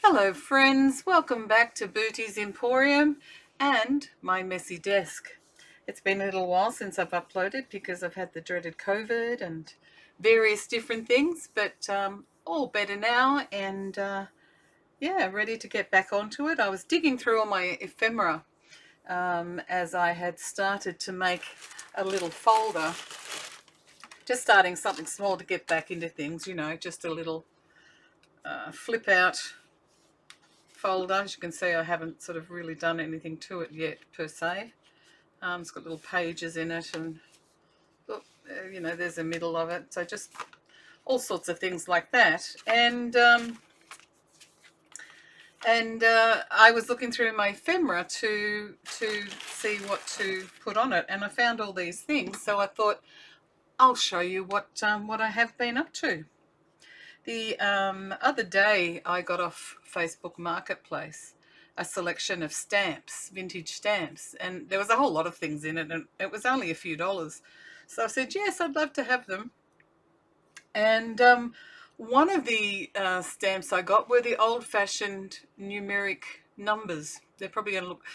Hello friends, welcome back to Booty's Emporium and my messy desk. It's been a little while since I've uploaded because I've had the dreaded COVID and various different things, but all better now and yeah, ready to get back onto it. I was digging through all my ephemera as I had started to make a little folder, just starting something small to get back into things, just a little flip out folder. As you can see, I haven't sort of really done anything to it yet per se. It's got little pages in it, and there's a middle of it, so just all sorts of things like that. And I was looking through my ephemera to see what to put on it, and I found all these things. So I thought I'll show you what I have been up to. The other day, I got off Facebook Marketplace a selection of stamps, vintage stamps, and there was a whole lot of things in it, and it was only a few dollars. So I said, yes, I'd love to have them. And one of the stamps I got were the old-fashioned numeric numbers. They're probably going to look,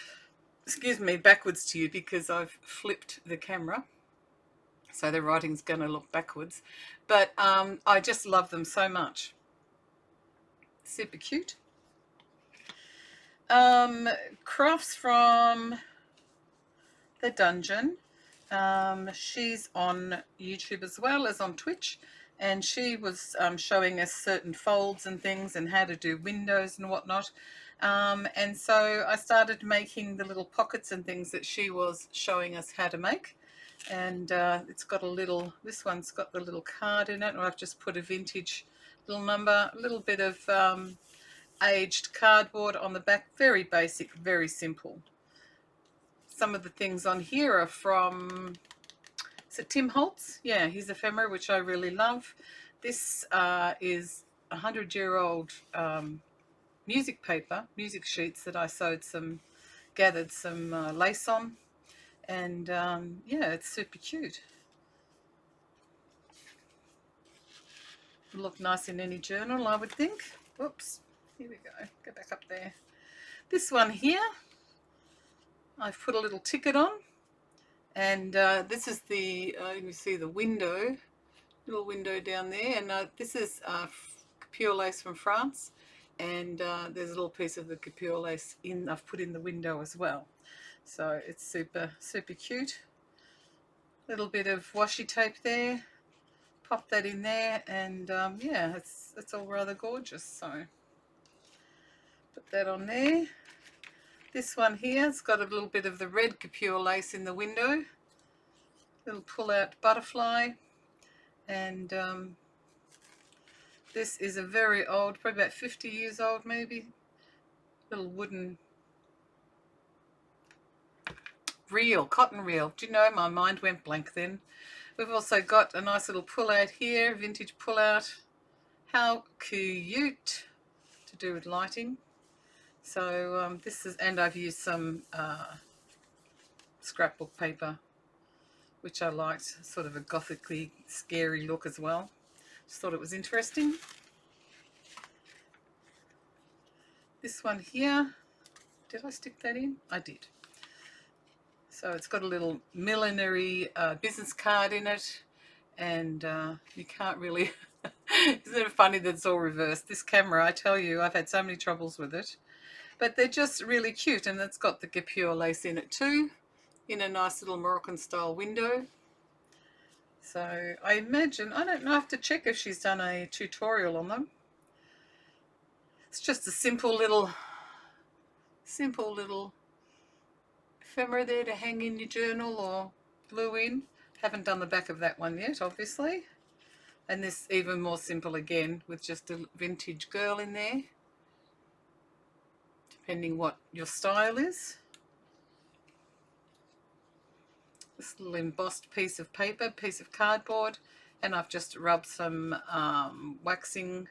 excuse me, backwards to you because I've flipped the camera. So the writing's going to look backwards. But I just love them so much. Super cute. Crafts from the Dungeon. She's on YouTube as well as on Twitch, and she was showing us certain folds and things and how to do windows and whatnot. And so I started making the little pockets and things that she was showing us how to make. And it's got a little, this one's got the little card in it, or I've just put a vintage little number, a little bit of aged cardboard on the back. Very basic, very simple. Some of the things on here are from, is it Tim Holtz? Yeah, his ephemera, which I really love. This is 100-year-old music paper, music sheets that I gathered some lace on. And yeah, it's super cute. Look nice in any journal, I would think. Whoops, here we go. Go back up there. This one here, I've put a little ticket on, and this is the, you can see the window, little window down there, and this is Capure lace from France, and there's a little piece of the Capure lace I've put in the window as well. So it's super, super cute. Little bit of washi tape there, pop that in there, and yeah, it's all rather gorgeous. So put that on there. This one here, it's got a little bit of the red Capure lace in the window, little pull-out butterfly, and this is a very old, probably about 50 years old maybe, little wooden reel, cotton reel. Do you know, my mind went blank then. We've also got a nice little pull-out here, vintage pull-out. How cute, to do with lighting. So this is, and I've used some scrapbook paper, which I liked, sort of a gothically scary look as well. Just thought it was interesting. This one here, did I stick that in? I did. So it's got a little millinery business card in it, and you can't really, isn't it funny that it's all reversed? This camera, I tell you, I've had so many troubles with it. But they're just really cute, and it's got the Capure lace in it too, in a nice little Moroccan style window. So I imagine, I don't know, I have to check if she's done a tutorial on them. It's just a simple little ephemera there to hang in your journal or glue in. Haven't done the back of that one yet, obviously. And this even more simple again, with just a vintage girl in there, depending what your style is. This little embossed piece of paper, piece of cardboard, and I've just rubbed some waxing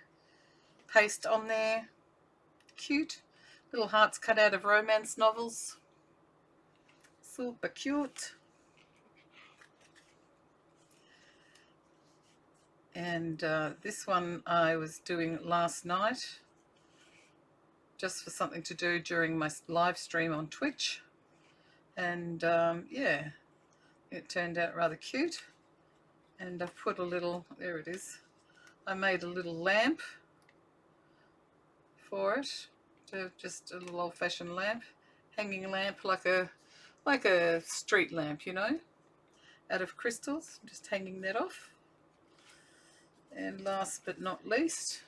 paste on there. Cute. Little hearts cut out of romance novels. Super cute. And this one I was doing last night. just for something to do during my live stream on Twitch. And yeah, it turned out rather cute. And I've put a little, there it is, I made a little lamp for it, just a little old-fashioned lamp, hanging lamp, like a street lamp, you know, out of crystals. I'm just hanging that off. And last but not least,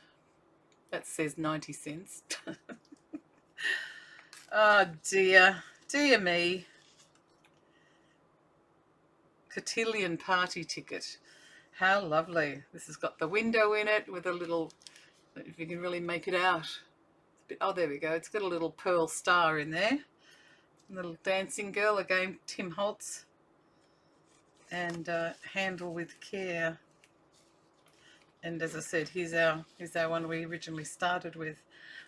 that says 90 cents. Oh dear, dear me. Cotillion party ticket. How lovely. This has got the window in it with a little, if you can really make it out. Oh, there we go. It's got a little pearl star in there. A little dancing girl, again, Tim Holtz. And handle with care. And as I said, here's our one we originally started with.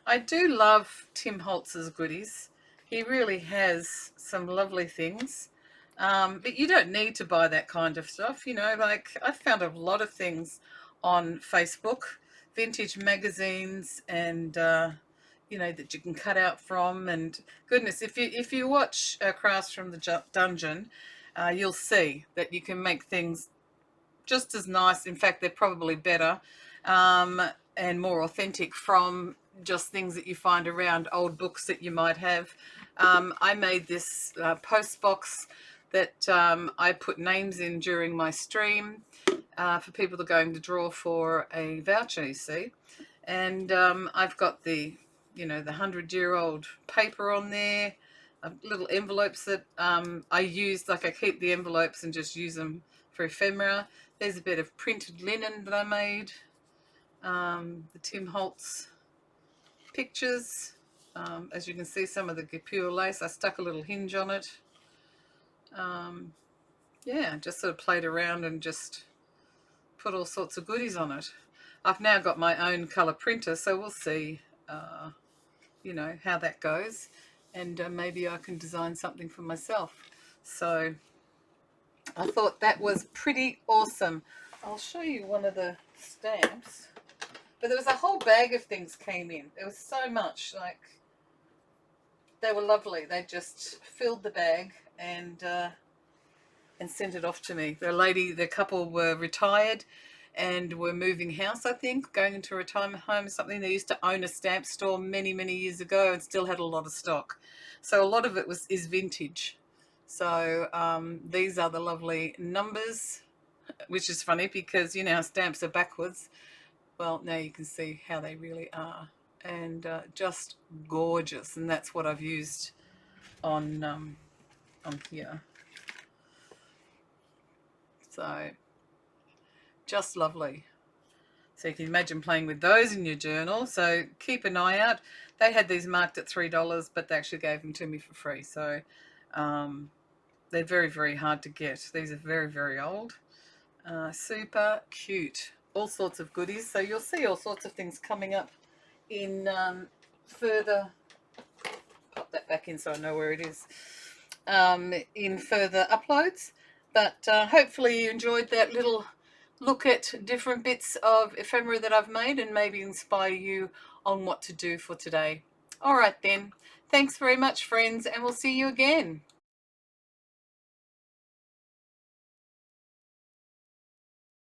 I do love Tim Holtz's goodies. He really has some lovely things. But you don't need to buy that kind of stuff, you know, like I found a lot of things on Facebook, vintage magazines, and you know, that you can cut out from. And goodness, if you watch Crafts from the Dungeon, you'll see that you can make things just as nice. In fact, they're probably better and more authentic from just things that you find around, old books that you might have. I made this post box that I put names in during my stream for people that are going to draw for a voucher, you see. And I've got the, you know, the 100-year-old paper on there, little envelopes that I use, like I keep the envelopes and just use them for ephemera. There's a bit of printed linen that I made, the Tim Holtz pictures. As you can see, some of the Guipure lace, I stuck a little hinge on it. Yeah, just sort of played around and just put all sorts of goodies on it. I've now got my own colour printer, so we'll see, you know, how that goes. And maybe I can design something for myself. So I thought that was pretty awesome. I'll show you one of the stamps. But there was a whole bag of things came in. There was so much, like, they were lovely. They just filled the bag and sent it off to me. The couple were retired and were moving house, I think, going into a retirement home or something. They used to own a stamp store many, many years ago and still had a lot of stock. So a lot of it is vintage. So these are the lovely numbers, which is funny because, you know, how stamps are backwards. Well, now you can see how they really are. And just gorgeous. And that's what I've used on here. So just lovely. So you can imagine playing with those in your journal. So keep an eye out. They had these marked at $3, but they actually gave them to me for free. So they're very, very hard to get. These are very, very old. Super cute. All sorts of goodies. So you'll see all sorts of things coming up in further... Pop that back in so I know where it is. In further uploads. But hopefully you enjoyed that little look at different bits of ephemera that I've made and maybe inspire you on what to do for today. All right then. Thanks very much, friends, and we'll see you again.